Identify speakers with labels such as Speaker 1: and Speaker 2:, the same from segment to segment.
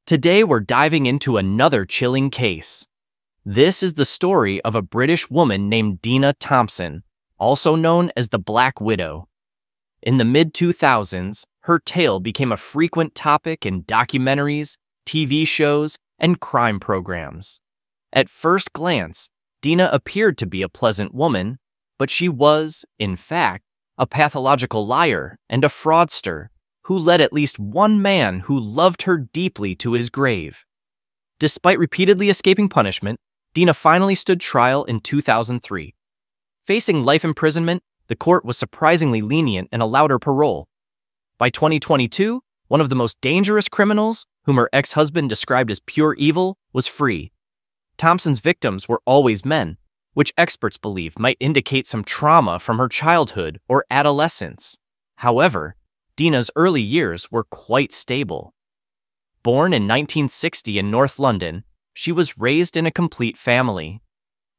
Speaker 1: Today we're diving into another chilling case. This is the story of a British woman named Dena Thompson, also known as the Black Widow. In the mid-2000s, her tale became a frequent topic in documentaries, TV shows, and crime programs. At first glance, Dena appeared to be a pleasant woman, but she was, in fact, a pathological liar and a fraudster who led at least one man who loved her deeply to his grave. Despite repeatedly escaping punishment, Dena finally stood trial in 2003. Facing life imprisonment, the court was surprisingly lenient and allowed her parole. By 2022, one of the most dangerous criminals, whom her ex-husband described as pure evil, was free. Thompson's victims were always men, which experts believe might indicate some trauma from her childhood or adolescence. However, Dena's early years were quite stable. Born in 1960 in North London, she was raised in a complete family.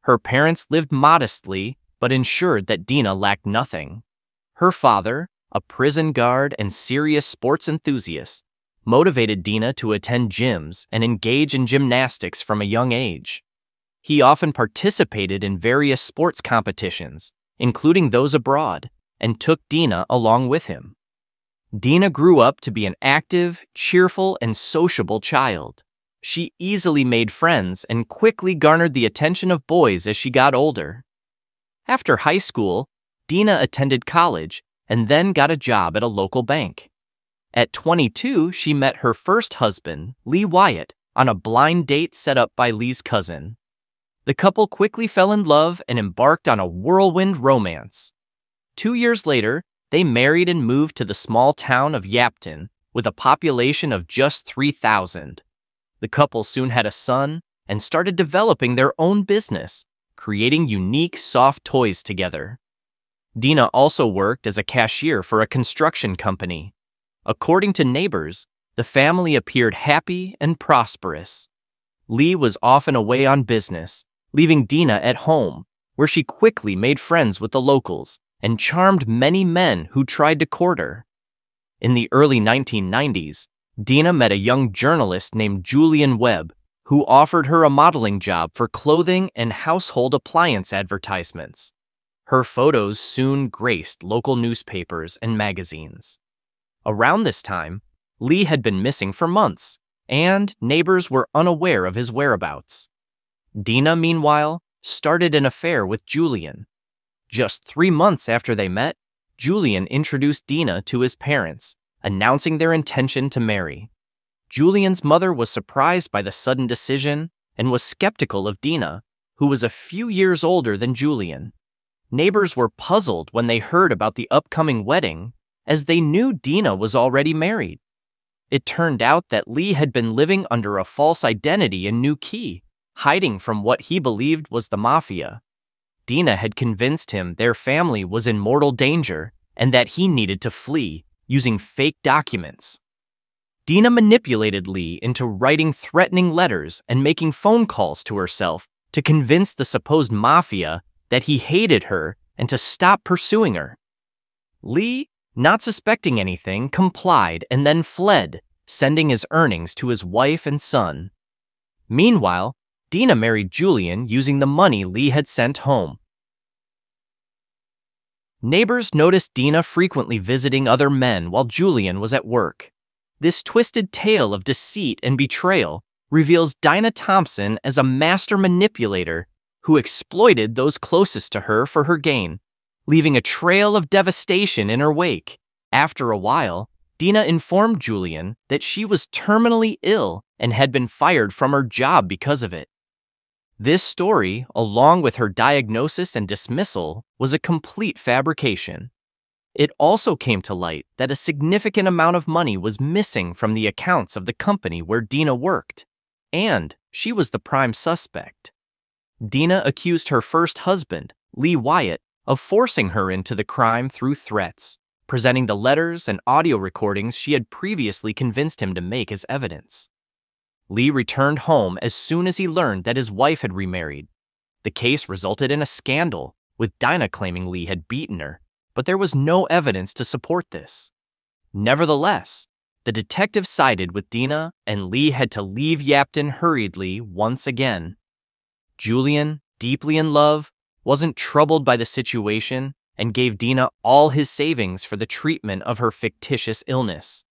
Speaker 1: Her parents lived modestly, but ensured that Dena lacked nothing. Her father, a prison guard and serious sports enthusiast, motivated Dena to attend gyms and engage in gymnastics from a young age. He often participated in various sports competitions, including those abroad, and took Dena along with him. Dena grew up to be an active, cheerful, and sociable child. She easily made friends and quickly garnered the attention of boys as she got older. After high school, Dena attended college and then got a job at a local bank. At 22, she met her first husband, Lee Wyatt, on a blind date set up by Lee's cousin. The couple quickly fell in love and embarked on a whirlwind romance. 2 years later, they married and moved to the small town of Yapton, with a population of just 3,000. The couple soon had a son and started developing their own business, creating unique soft toys together. Dena also worked as a cashier for a construction company. According to neighbors, the family appeared happy and prosperous. Lee was often away on business, leaving Dena at home, where she quickly made friends with the locals and charmed many men who tried to court her. In the early 1990s, Dena met a young journalist named Julian Webb, who offered her a modeling job for clothing and household appliance advertisements. Her photos soon graced local newspapers and magazines. Around this time, Lee had been missing for months, and neighbors were unaware of his whereabouts. Dena, meanwhile, started an affair with Julian. Just 3 months after they met, Julian introduced Dena to his parents, announcing their intention to marry. Julian's mother was surprised by the sudden decision and was skeptical of Dena, who was a few years older than Julian. Neighbors were puzzled when they heard about the upcoming wedding, as they knew Dena was already married. It turned out that Lee had been living under a false identity in New Quay, hiding from what he believed was the mafia. Dena had convinced him their family was in mortal danger and that he needed to flee, using fake documents. Dena manipulated Lee into writing threatening letters and making phone calls to herself to convince the supposed mafia that he hated her and to stop pursuing her. Lee, not suspecting anything, complied and then fled, sending his earnings to his wife and son. Meanwhile, Dena married Julian using the money Lee had sent home. Neighbors noticed Dena frequently visiting other men while Julian was at work. This twisted tale of deceit and betrayal reveals Dena Thompson as a master manipulator who exploited those closest to her for her gain, leaving a trail of devastation in her wake. After a while, Dena informed Julian that she was terminally ill and had been fired from her job because of it. This story, along with her diagnosis and dismissal, was a complete fabrication. It also came to light that a significant amount of money was missing from the accounts of the company where Dena worked, and she was the prime suspect. Dena accused her first husband, Lee Wyatt, of forcing her into the crime through threats, presenting the letters and audio recordings she had previously convinced him to make as evidence. Lee returned home as soon as he learned that his wife had remarried. The case resulted in a scandal, with Dena claiming Lee had beaten her, but there was no evidence to support this. Nevertheless, the detective sided with Dena, and Lee had to leave Yapton hurriedly once again. Julian, deeply in love, wasn't troubled by the situation and gave Dena all his savings for the treatment of her fictitious illness.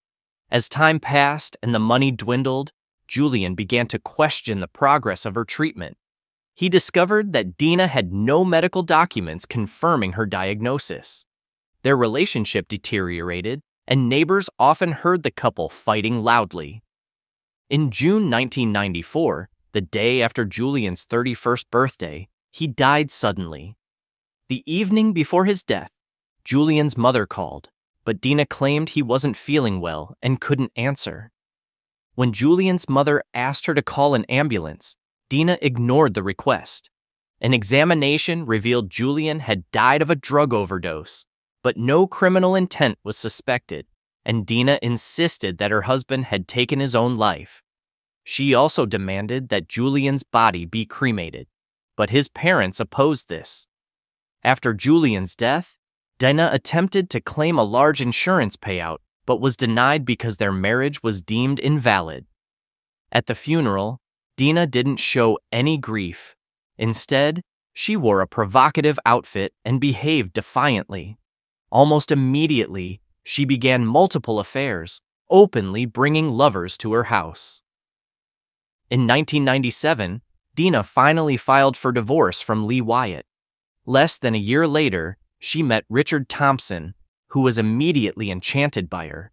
Speaker 1: As time passed and the money dwindled, Julian began to question the progress of her treatment. He discovered that Dena had no medical documents confirming her diagnosis. Their relationship deteriorated, and neighbors often heard the couple fighting loudly. In June 1994, the day after Julian's 31st birthday, he died suddenly. The evening before his death, Julian's mother called, but Dena claimed he wasn't feeling well and couldn't answer. When Julian's mother asked her to call an ambulance, Dena ignored the request. An examination revealed Julian had died of a drug overdose, but no criminal intent was suspected, and Dena insisted that her husband had taken his own life. She also demanded that Julian's body be cremated, but his parents opposed this. After Julian's death, Dena attempted to claim a large insurance payout, but was denied because their marriage was deemed invalid. At the funeral, Dena didn't show any grief. Instead, she wore a provocative outfit and behaved defiantly. Almost immediately, she began multiple affairs, openly bringing lovers to her house. In 1997, Dena finally filed for divorce from Lee Wyatt. Less than a year later, she met Richard Thompson, who was immediately enchanted by her.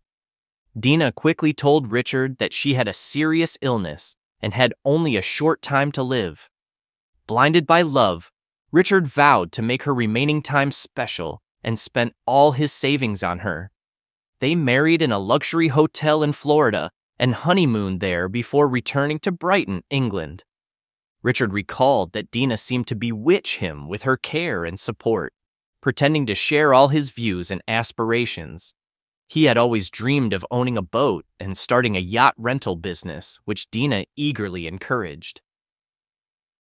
Speaker 1: Dena quickly told Richard that she had a serious illness and had only a short time to live. Blinded by love, Richard vowed to make her remaining time special and spent all his savings on her. They married in a luxury hotel in Florida and honeymooned there before returning to Brighton, England. Richard recalled that Dena seemed to bewitch him with her care and support, pretending to share all his views and aspirations. He had always dreamed of owning a boat and starting a yacht rental business, which Dena eagerly encouraged.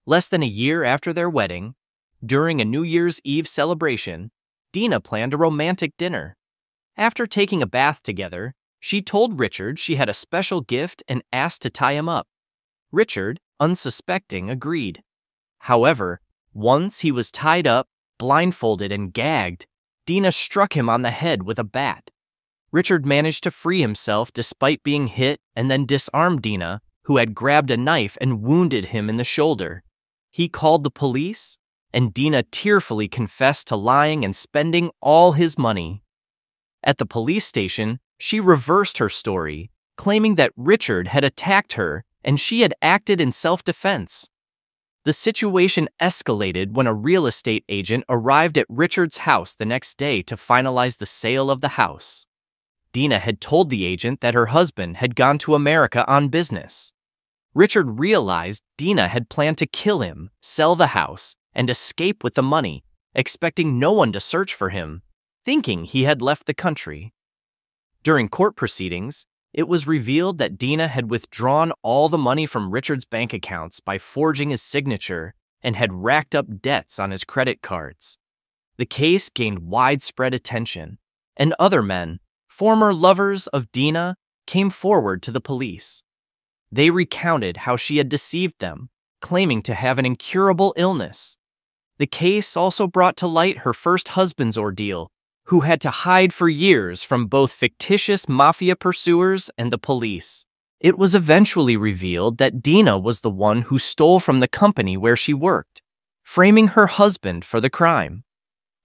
Speaker 1: Less than a year after their wedding, during a New Year's Eve celebration, Dena planned a romantic dinner. After taking a bath together, she told Richard she had a special gift and asked to tie him up. Richard, unsuspecting, agreed. However, once he was tied up, blindfolded, and gagged, Dena struck him on the head with a bat. Richard managed to free himself despite being hit and then disarmed Dena, who had grabbed a knife and wounded him in the shoulder. He called the police, and Dena tearfully confessed to lying and spending all his money. At the police station, she reversed her story, claiming that Richard had attacked her and she had acted in self-defense. The situation escalated when a real estate agent arrived at Richard's house the next day to finalize the sale of the house. Dena had told the agent that her husband had gone to America on business. Richard realized Dena had planned to kill him, sell the house, and escape with the money, expecting no one to search for him, thinking he had left the country. During court proceedings, it was revealed that Dena had withdrawn all the money from Richard's bank accounts by forging his signature and had racked up debts on his credit cards. The case gained widespread attention, and other men, former lovers of Dena, came forward to the police. They recounted how she had deceived them, claiming to have an incurable illness. The case also brought to light her first husband's ordeal, who had to hide for years from both fictitious mafia pursuers and the police. It was eventually revealed that Dena was the one who stole from the company where she worked, framing her husband for the crime.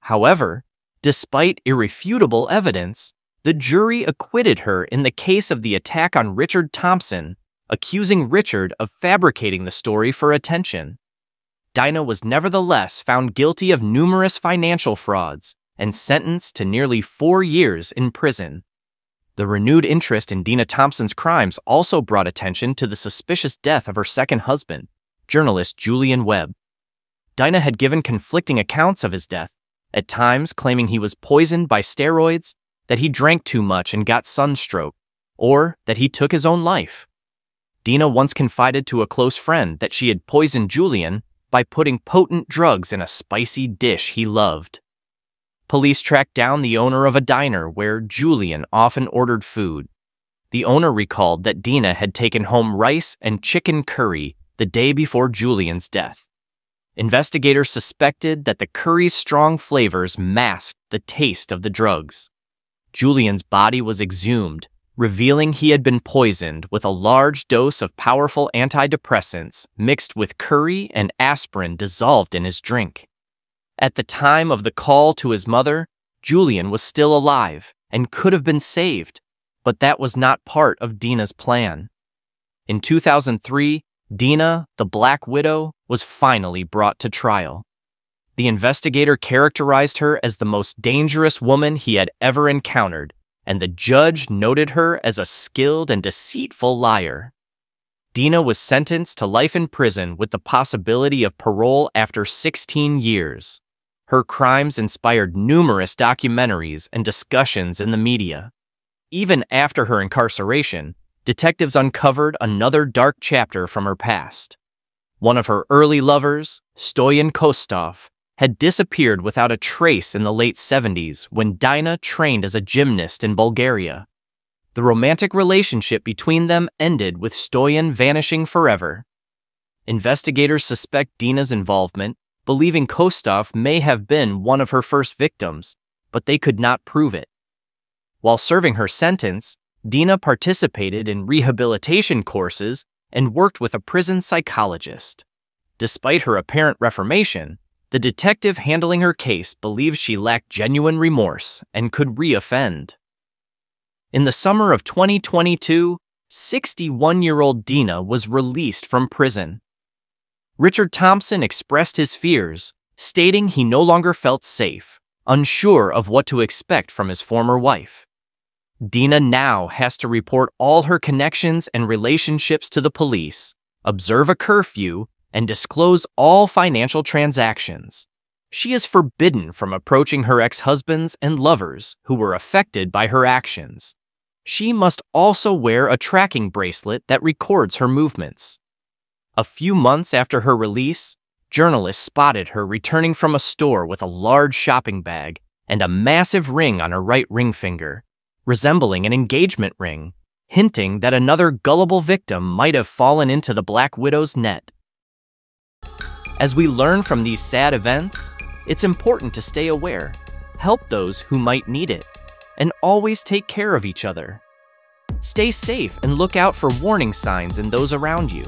Speaker 1: However, despite irrefutable evidence, the jury acquitted her in the case of the attack on Richard Thompson, accusing Richard of fabricating the story for attention. Dena was nevertheless found guilty of numerous financial frauds and sentenced to nearly 4 years in prison. The renewed interest in Dena Thompson's crimes also brought attention to the suspicious death of her second husband, journalist Julian Webb. Dena had given conflicting accounts of his death, at times claiming he was poisoned by steroids, that he drank too much and got sunstroke, or that he took his own life. Dena once confided to a close friend that she had poisoned Julian by putting potent drugs in a spicy dish he loved. Police tracked down the owner of a diner where Julian often ordered food. The owner recalled that Dena had taken home rice and chicken curry the day before Julian's death. Investigators suspected that the curry's strong flavors masked the taste of the drugs. Julian's body was exhumed, revealing he had been poisoned with a large dose of powerful antidepressants mixed with curry and aspirin dissolved in his drink. At the time of the call to his mother, Julian was still alive and could have been saved, but that was not part of Dena's plan. In 2003, Dena, the Black Widow, was finally brought to trial. The investigator characterized her as the most dangerous woman he had ever encountered, and the judge noted her as a skilled and deceitful liar. Dena was sentenced to life in prison with the possibility of parole after 16 years. Her crimes inspired numerous documentaries and discussions in the media. Even after her incarceration, detectives uncovered another dark chapter from her past. One of her early lovers, Stoyan Kostov, had disappeared without a trace in the late 70s when Dena trained as a gymnast in Bulgaria. The romantic relationship between them ended with Stoyan vanishing forever. Investigators suspect Dena's involvement, believing Kostov may have been one of her first victims, but they could not prove it. While serving her sentence, Dena participated in rehabilitation courses and worked with a prison psychologist. Despite her apparent reformation, the detective handling her case believes she lacked genuine remorse and could re-offend. In the summer of 2022, 61-year-old Dena was released from prison. Richard Thompson expressed his fears, stating he no longer felt safe, unsure of what to expect from his former wife. Dena now has to report all her connections and relationships to the police, observe a curfew, and disclose all financial transactions. She is forbidden from approaching her ex-husbands and lovers who were affected by her actions. She must also wear a tracking bracelet that records her movements. A few months after her release, journalists spotted her returning from a store with a large shopping bag and a massive ring on her right ring finger, resembling an engagement ring, hinting that another gullible victim might have fallen into the Black Widow's net. As we learn from these sad events, it's important to stay aware, help those who might need it, and always take care of each other. Stay safe and look out for warning signs in those around you.